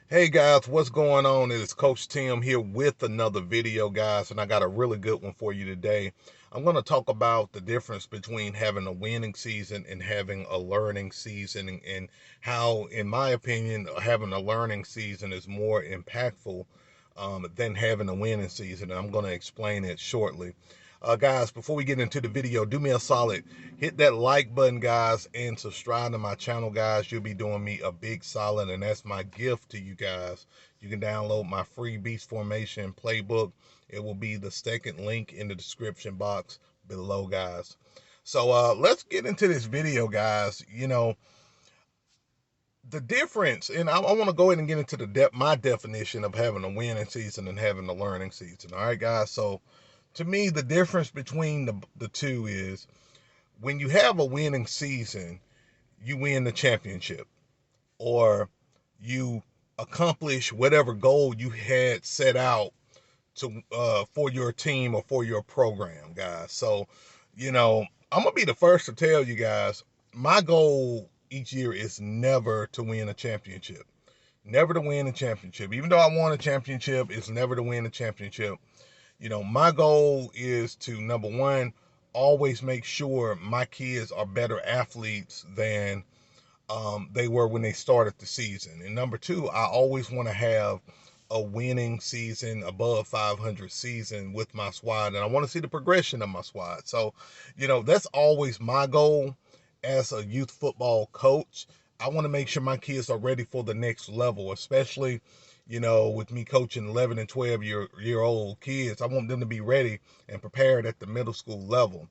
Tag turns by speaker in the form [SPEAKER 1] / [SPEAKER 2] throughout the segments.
[SPEAKER 1] Hey guys, what's going on? It is Coach Tim here with another video, guys, and I got a really good one for you today. I'm going to talk about the difference between having a winning season and having a learning season, and how, in my opinion, having a learning season is more impactful than having a winning season. And I'm going to explain it shortly. Guys, before we get into the video, do me a solid. Hit that like button, guys, and subscribe to my channel, guys. You'll be doing me a big solid, and that's my gift to you guys. You can download my free Beast Formation playbook. It will be the second link in the description box below, guys. So let's get into this video, guys. The difference, and I want to go ahead and get into my definition of having a winning season and having a learning season. All right, guys. So to me, the difference between the two is when you have a winning season, you win the championship, or you accomplish whatever goal you had set out to for your team or for your program, guys. So, I'm gonna be the first to tell you guys, my goal each year is never to win a championship. Never to win a championship. Even though I won a championship, it's never to win a championship. My goal is to, number one, always make sure my kids are better athletes than they were when they started the season. And number two, I always want to have a winning season, above 500 season with my squad. And I want to see the progression of my squad. So, that's always my goal as a youth football coach. I want to make sure my kids are ready for the next level, especially, with me coaching 11 and 12 year old kids. I want them to be ready and prepared at the middle school level.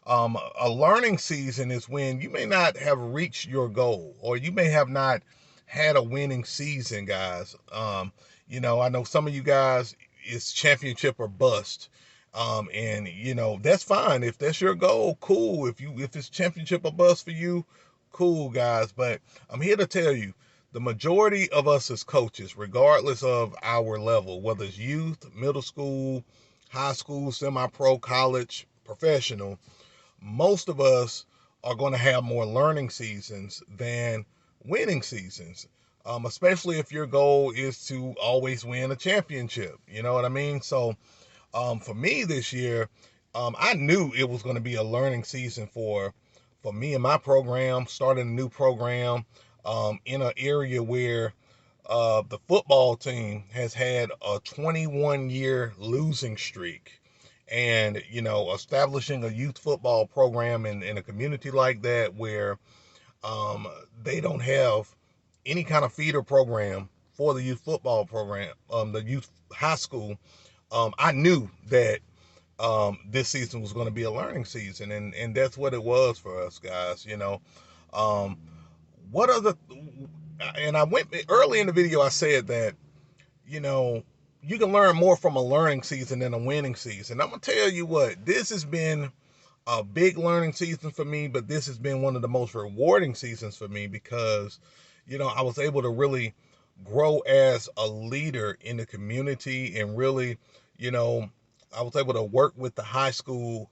[SPEAKER 1] A learning season is when you may not have reached your goal, or you may have not had a winning season, guys. I know some of you guys, it's championship or bust. And that's fine. If that's your goal, cool. If it's championship or bust for you, cool, guys. But I'm here to tell you, the majority of us as coaches, regardless of our level, whether it's youth, middle school, high school, semi-pro, college, professional, most of us are going to have more learning seasons than winning seasons, especially if your goal is to always win a championship. You know what I mean? So for me this year, I knew it was going to be a learning season for me and my program, starting a new program in an area where the football team has had a 21-year losing streak. And, establishing a youth football program in a community like that, where they don't have any kind of feeder program for the youth football program, the youth high school, I knew that this season was going to be a learning season, and that's what it was for us, guys. Um, what other, and I went early in the video, I said that, you know, you can learn more from a learning season than a winning season. I'm gonna tell you what, this has been a big learning season for me, but this has been one of the most rewarding seasons for me because, I was able to really grow as a leader in the community, and really, you know, I was able to work with the high school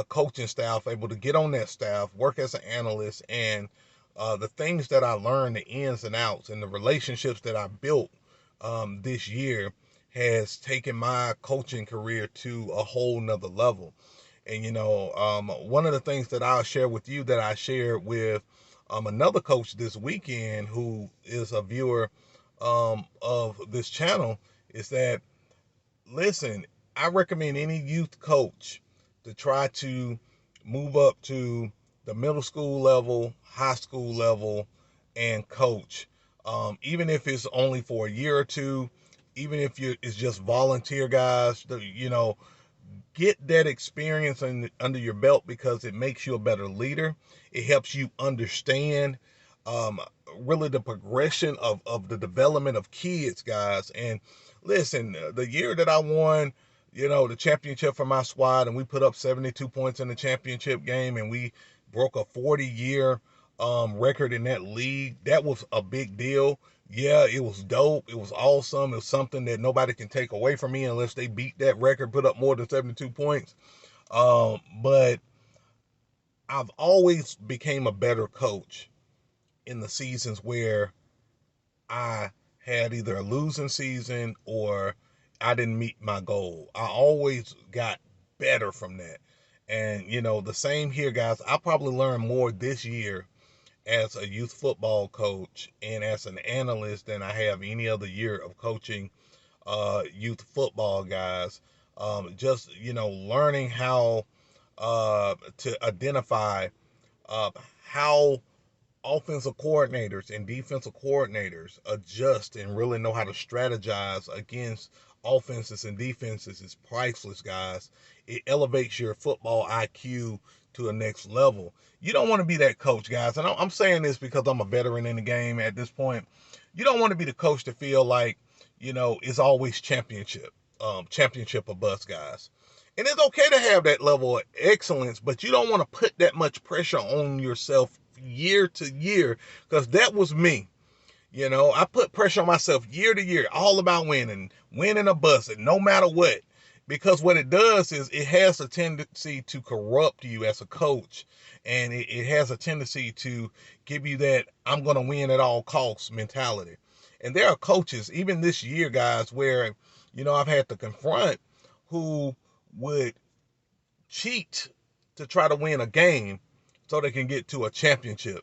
[SPEAKER 1] coaching staff, able to get on that staff, work as an analyst, and the things that I learned, the ins and outs, and the relationships that I built this year has taken my coaching career to a whole nother level. And one of the things that I'll share with you, that I shared with another coach this weekend, who is a viewer of this channel, is that, listen, I recommend any youth coach to try to move up to the middle school level, high school level, and coach. Even if it's only for a year or two, even if it's just volunteer, guys, get that experience under your belt, because it makes you a better leader. It helps you understand um, really the progression of the development of kids, guys. And listen, the year that I won, the championship for my squad, and we put up 72 points in the championship game, and we broke a 40-year record in that league. That was a big deal. Yeah, it was dope. It was awesome. It was something that nobody can take away from me unless they beat that record, put up more than 72 points. But I've always became a better coach in the seasons where I had either a losing season or I didn't meet my goal. I always got better from that. And, the same here, guys. I probably learned more this year as a youth football coach and as an analyst than I have any other year of coaching youth football guys. Just, learning how to identify how offensive coordinators and defensive coordinators adjust and really know how to strategize against offenses and defenses is priceless, guys. It elevates your football IQ to a next level. You don't want to be that coach, guys. And I'm saying this because I'm a veteran in the game at this point. You don't want to be the coach to feel like, it's always championship or bust, guys. And it's okay to have that level of excellence, but you don't want to put that much pressure on yourself year to year, because that was me. I put pressure on myself year to year, all about winning or busting, no matter what. Because what it does is it has a tendency to corrupt you as a coach, and it has a tendency to give you that I'm going to win at all costs mentality. And there are coaches, even this year, guys, where, I've had to confront who would cheat to try to win a game so they can get to a championship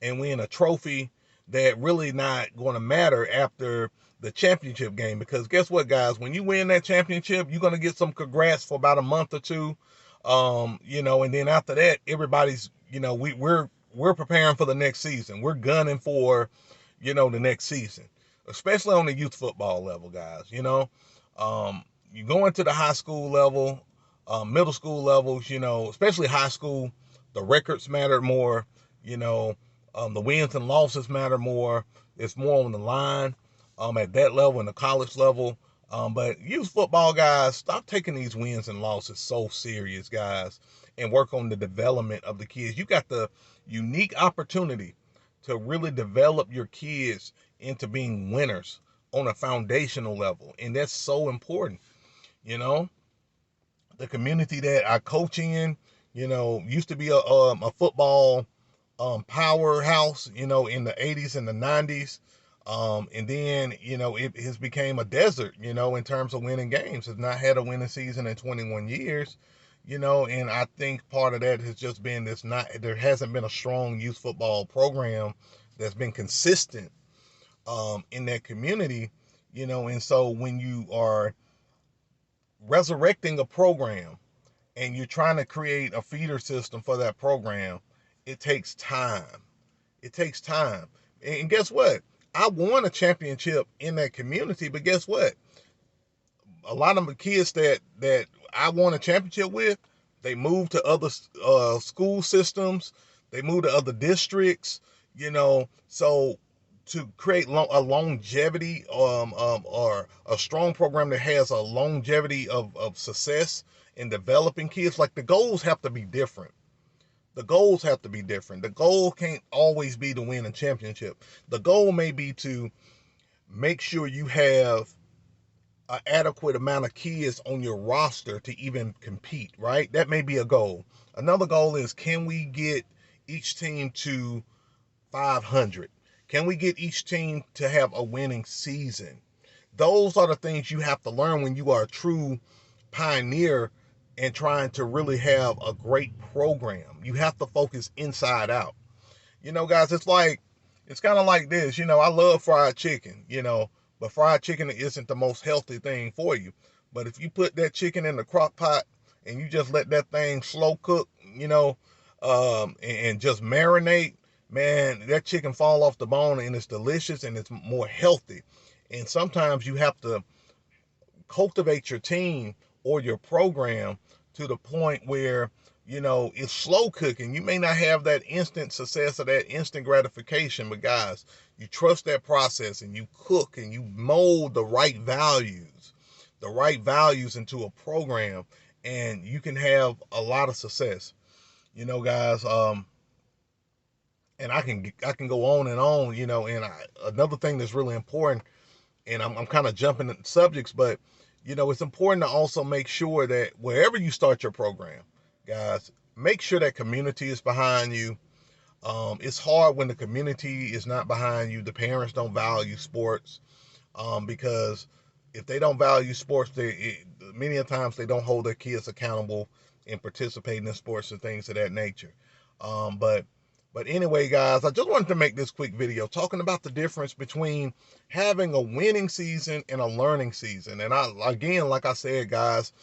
[SPEAKER 1] and win a trophy that really not going to matter after the championship game. Because guess what, guys, when you win that championship, you're going to get some congrats for about a month or two. And then after that, everybody's, we're preparing for the next season. We're gunning for, the next season, especially on the youth football level, guys. You go into the high school level, middle school levels, especially high school, the records matter more, the wins and losses matter more. It's more on the line at that level, in the college level. But youth football, guys, stop taking these wins and losses so serious, guys, and work on the development of the kids. You got the unique opportunity to really develop your kids into being winners on a foundational level. And that's so important. The community that I coach in, used to be a football powerhouse, in the 80s and the 90s. And then, it has became a desert, in terms of winning games. It's not had a winning season in 21 years, and I think part of that has just been there hasn't been a strong youth football program that's been consistent in that community, and so when you are resurrecting a program and you're trying to create a feeder system for that program, it takes time. It takes time. And guess what? I won a championship in that community, but guess what? A lot of the kids that I won a championship with, they moved to other school systems. They moved to other districts, so to create a longevity or a strong program that has a longevity of success in developing kids, like the goals have to be different. The goals have to be different. The goal can't always be to win a championship. The goal may be to make sure you have an adequate amount of kids on your roster to even compete, right? That may be a goal. Another goal is, can we get each team to 500? Can we get each team to have a winning season? Those are the things you have to learn when you are a true pioneer and trying to really have a great program. You have to focus inside out. Guys, it's kind of like this. I love fried chicken, but fried chicken isn't the most healthy thing for you. But if you put that chicken in the crock pot and you just let that thing slow cook, and just marinate, man, that chicken fall off the bone and it's delicious and it's more healthy. And sometimes you have to cultivate your team or your program to the point where, it's slow cooking. You may not have that instant success or that instant gratification, but guys, you trust that process and you cook and you mold the right values into a program, and you can have a lot of success. Guys, and I can go on and on, another thing that's really important, and I'm kind of jumping into subjects, but it's important to also make sure that wherever you start your program, guys, make sure that community is behind you. It's hard when the community is not behind you. The parents don't value sports. because if they don't value sports, many a times they don't hold their kids accountable in participating in sports and things of that nature. But anyway, guys, I just wanted to make this quick video talking about the difference between having a winning season and a learning season. And again, like I said, guys,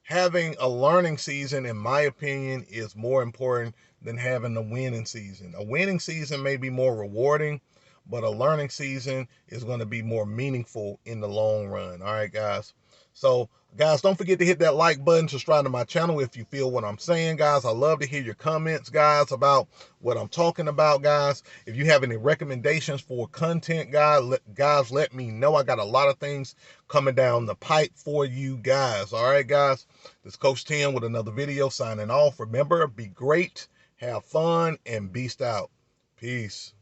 [SPEAKER 1] having a learning season, in my opinion, is more important than having a winning season. A winning season may be more rewarding, but a learning season is going to be more meaningful in the long run. All right, guys. So, guys, don't forget to hit that like button, subscribe to my channel if you feel what I'm saying, guys. I love to hear your comments, guys, about what I'm talking about, guys. If you have any recommendations for content, guys, let me know. I got a lot of things coming down the pipe for you guys. All right, guys. This is Coach Tim with another video signing off. Remember, be great, have fun, and beast out. Peace.